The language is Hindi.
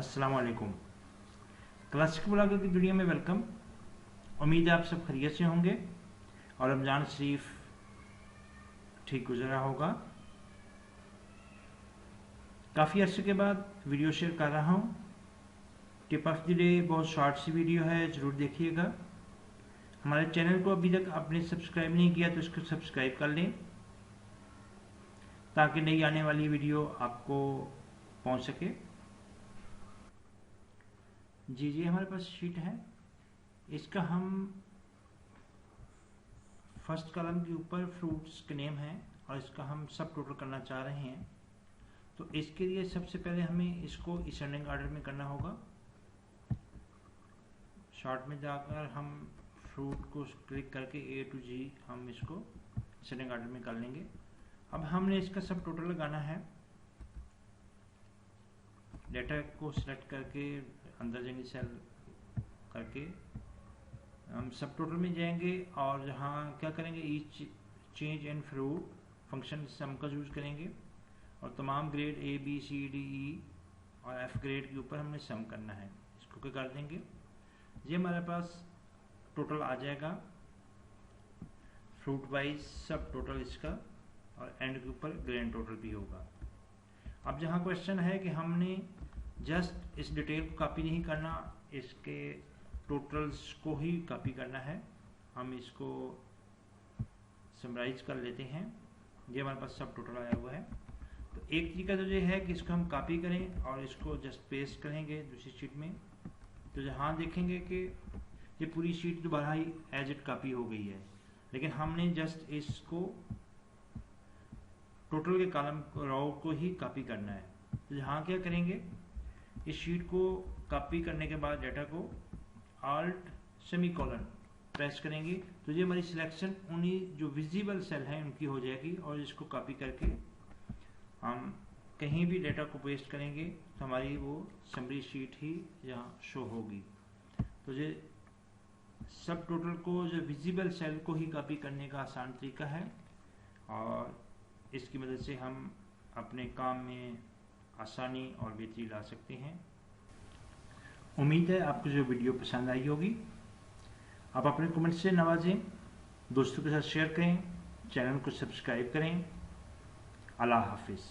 अस्सलाम वालेकुम। क्लासिक ब्लॉगर की दुनिया में वेलकम। उम्मीद है आप सब खैरियत से होंगे और रमज़ान शरीफ ठीक गुजरा होगा। काफ़ी अर्से के बाद वीडियो शेयर कर रहा हूँ। टिप ऑफ द डे बहुत शॉर्ट सी वीडियो है, ज़रूर देखिएगा। हमारे चैनल को अभी तक आपने सब्सक्राइब नहीं किया तो इसको सब्सक्राइब कर लें ताकि नई आने वाली वीडियो आपको पहुँच सके। जी हमारे पास शीट है। इसका हम फर्स्ट कॉलम के ऊपर फ्रूट्स के नेम हैं और इसका हम सब टोटल करना चाह रहे हैं। तो इसके लिए सबसे पहले हमें इसको असेंडिंग ऑर्डर में करना होगा। शॉर्ट में जाकर हम फ्रूट को क्लिक करके ए टू जी हम इसको असेंडिंग ऑर्डर में कर लेंगे। अब हमने इसका सब टोटल लगाना है। डेटा को सिलेक्ट करके अंदर जाएंगे, सेल करके हम सब टोटल में जाएंगे और जहाँ क्या करेंगे, each change in fruit function sum का यूज़ करेंगे और तमाम grade A B C D E और एफ ग्रेड के ऊपर हमने सम करना है। इसको क्या कर देंगे, ये हमारे पास टोटल आ जाएगा फ्रूट वाइज सब टोटल इसका, और एंड के ऊपर ग्रेन टोटल भी होगा। अब जहाँ क्वेश्चन है कि हमने जस्ट इस डिटेल को कॉपी नहीं करना, इसके टोटल्स को ही कॉपी करना है। हम इसको समराइज कर लेते हैं। ये हमारे पास सब टोटल आया हुआ है। तो एक तरीका तो ये है कि इसको हम कॉपी करें और इसको जस्ट पेस्ट करेंगे दूसरी शीट में। तो जहाँ देखेंगे कि ये पूरी शीट दोबारा ही एज इट कॉपी हो गई है, लेकिन हमने जस्ट इसको टोटल के कॉलम रो को ही कॉपी करना है। तो यहाँ क्या करेंगे, इस शीट को कॉपी करने के बाद डेटा को आल्ट सेमीकोलन प्रेस करेंगे तो ये हमारी सिलेक्शन उन्हीं जो विजिबल सेल हैं उनकी हो जाएगी। और इसको कॉपी करके हम कहीं भी डेटा को पेस्ट करेंगे तो हमारी वो समरी शीट ही यहाँ शो होगी। तो ये सब टोटल को जो विजिबल सेल को ही कॉपी करने का आसान तरीका है और इसकी मदद से हम अपने काम में आसानी और बेहतरी ला सकते हैं। उम्मीद है आपको जो वीडियो पसंद आई होगी। आप अपने कमेंट से नवाजें, दोस्तों के साथ शेयर करें, चैनल को सब्सक्राइब करें। अल्लाह हाफिज़।